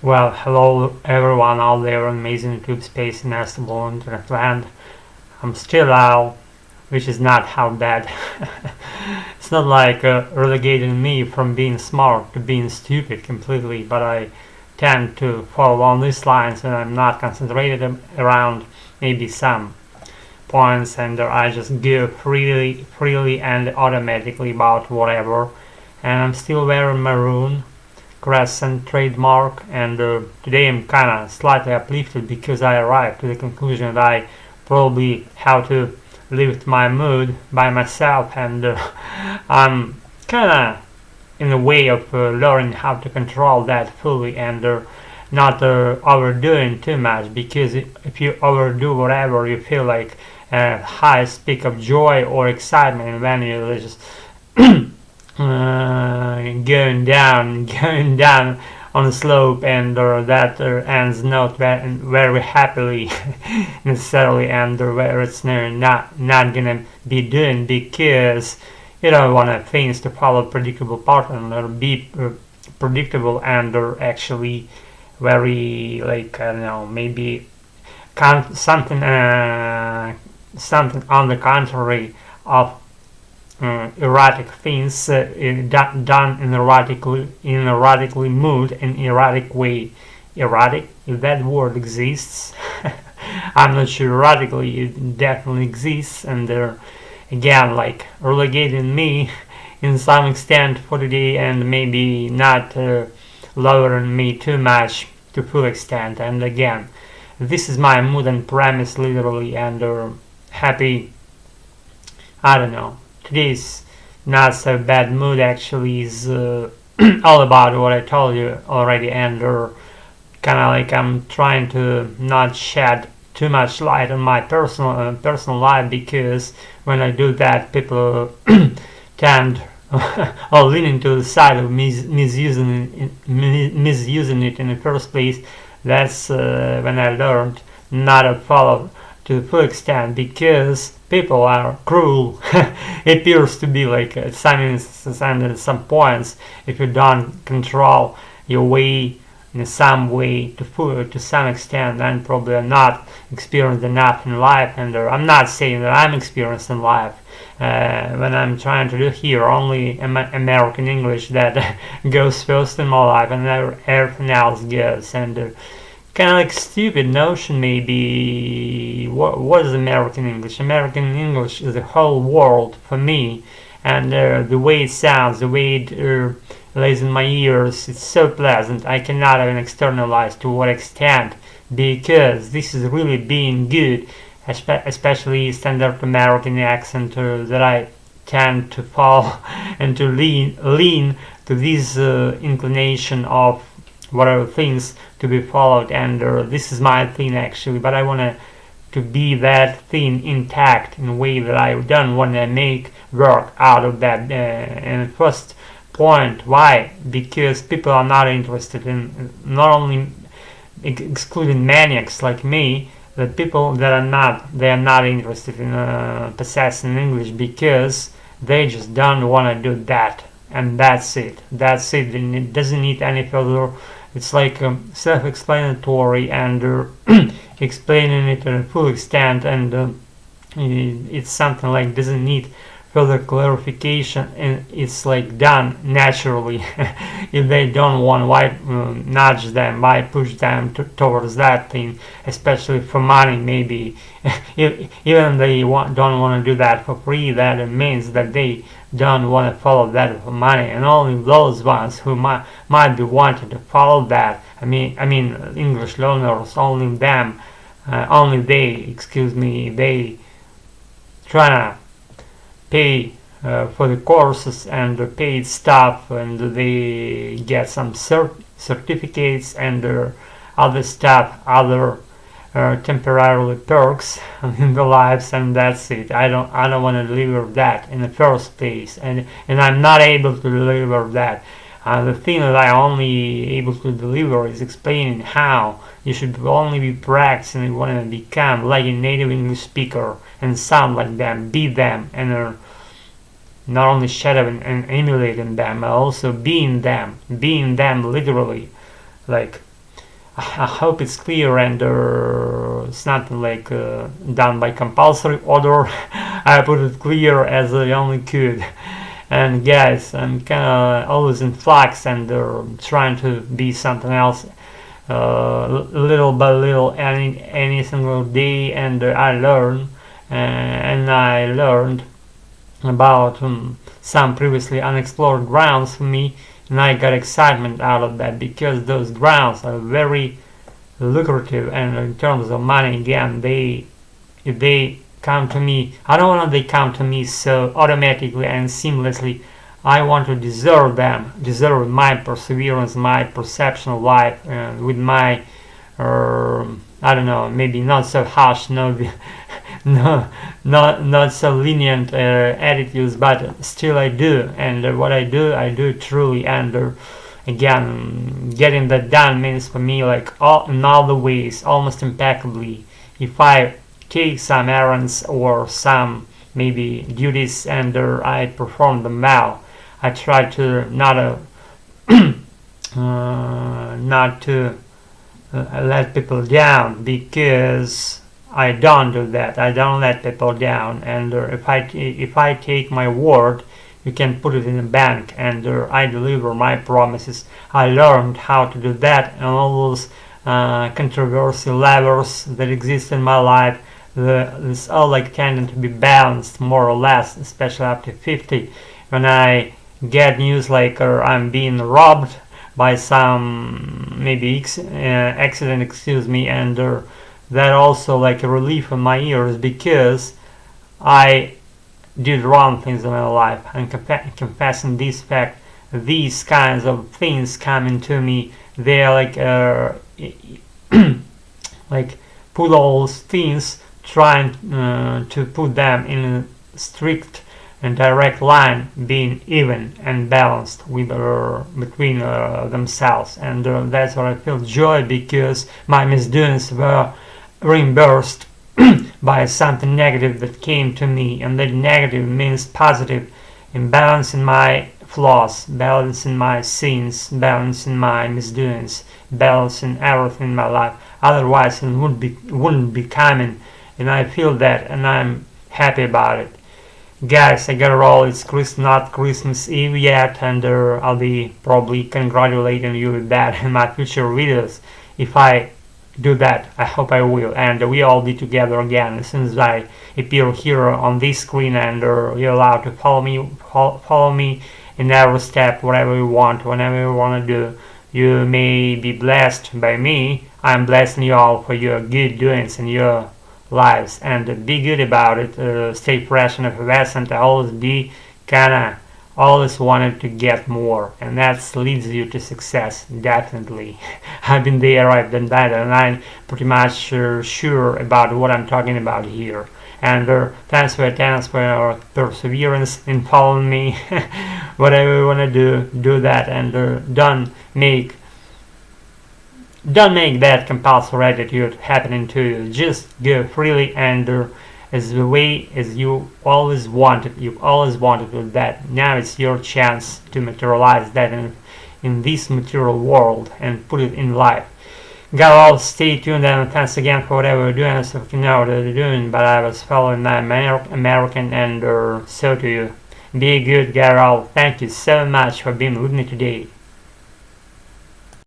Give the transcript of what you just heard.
Well, hello everyone out there in amazing YouTube space in Istanbul, internet land. I'm still Al, which is not how bad. It's not like relegating me from being smart to being stupid completely, but I tend to follow on these lines and I'm not concentrated around maybe some points and I just go freely and automatically about whatever. And I'm still wearing maroon Crescent trademark, and today I'm kinda slightly uplifted because I arrived to the conclusion that I probably have to lift my mood by myself, and I'm kinda in the way of learning how to control that fully and not overdoing too much, because if you overdo whatever you feel like a high peak of joy or excitement when you just going down on the slope, and that ends not very happily necessarily, and where it's not gonna be doing because you don't want things to follow predictable pattern or be predictable and actually very like I don't know maybe something on the contrary of erratic things done in erratically mood in erratic way. Erratic, if that word exists. I'm not sure. Erratically, it definitely exists, and they're again like relegating me in some extent for the day, and maybe not lowering me too much to full extent. And again, this is my mood and premise literally, and happy. I don't know. Today's not so bad mood actually is all about what I told you already, and kind of like I'm trying to not shed too much light on my personal life, because when I do that, people tend or leaning to the side of misusing it in the first place. That's when I learned not to follow to the full extent, because people are cruel. It appears to be like at some instances and at some points, if you don't control your way in some way to some extent, then probably are not experienced enough in life. And I'm not saying that I'm experienced in life when I'm trying to do here only American English that goes first in my life, and everything else goes. And kind of like stupid notion maybe. What is American English? American English is the whole world for me, and the way it sounds, the way it lays in my ears, it's so pleasant. I cannot even externalize to what extent, because this is really being good, especially standard American accent that I tend to fall and to lean to this inclination of whatever things to be followed, and this is my thing actually, but I want to be that thing intact in a way that I don't want to make work out of that. And first point, why? Because people are not interested in, not only excluding maniacs like me, the people that are not, they are not interested in possessing English because they just don't want to do that, and that's it, and it doesn't need any further. It's like self-explanatory, and explaining it to a full extent, and it's something like doesn't need further clarification, and it's like done naturally. If they don't want, why nudge them, why push them towards that thing, especially for money maybe. Even they don't want to do that for free, that means that they don't want to follow that for money, and only those ones who might be wanting to follow that, I mean English learners, only them, only they try to pay for the courses and the paid stuff, and they get some certificates and other stuff, other temporarily perks in their lives, and that's it. I don't want to deliver that in the first place, and I'm not able to deliver that. The thing that I only able to deliver is explaining how you should only be practicing if you want to become like a native English speaker and sound like them, be them, and not only shadowing and emulating them, but also being them literally, like I hope it's clear and it's not like done by compulsory order. I put it clear as I only could. And guys, I'm kind of always in flux and trying to be something else, little by little, any single day. And I learn, and I learned about some previously unexplored grounds for me, and I got excitement out of that because those grounds are very lucrative, and in terms of money, again, if they come to me, I don't want they come to me so automatically and seamlessly. I want to deserve them, deserve my perseverance, my perception of life, with my I don't know, maybe not so harsh, no, not so lenient attitudes, but still I do, and what I do truly, and again, getting that done means for me like in all the ways, almost impeccably. If I take some errands or some maybe duties and I perform them well, I try to not to let people down, because I don't do that. I don't let people down, and if I take my word, you can put it in the bank, and I deliver my promises. I learned how to do that, and all those controversial levels that exist in my life, it's all like tending to be balanced more or less, especially after 50, when I get news like I'm being robbed by some maybe accident, excuse me, and that also like a relief in my ears, because I did wrong things in my life, and confessing this fact, these kinds of things coming to me, they're like like put all those things, trying to put them in a strict and direct line, being even and balanced with between themselves, and that's what I feel joy, because my misdoings were reimbursed by something negative that came to me, and that negative means positive, in balancing my flaws, balancing my sins, balancing my misdoings, balancing everything in my life. Otherwise, it wouldn't be coming, and I feel that, and I'm happy about it. Guys, I gotta roll. It's not Christmas Eve yet, and I'll be probably congratulating you with that in my future videos. If I do that, I hope I will, and we all be together again as soon as I appear here on this screen, and you're allowed to follow me in every step, whatever you want, whenever you want to do. You may be blessed by me. I'm blessing you all for your good doings in your lives, and be good about it. Stay fresh and effervescent. Always be kinda always wanted to get more, and that leads you to success, definitely. I've been there, I've done that, and I'm pretty much sure about what I'm talking about here. And thanks for your perseverance in following me. Whatever you want to do that, and don't make that compulsory attitude happening to you. Just go freely, and as the way as you always wanted. You've always wanted with that. Now it's your chance to materialize that in this material world and put it in life. Gotta all stay tuned, and thanks again for whatever you're doing. So you know what you're doing, but I was following my American, and so do you. Be good, Garol. Thank you so much for being with me today.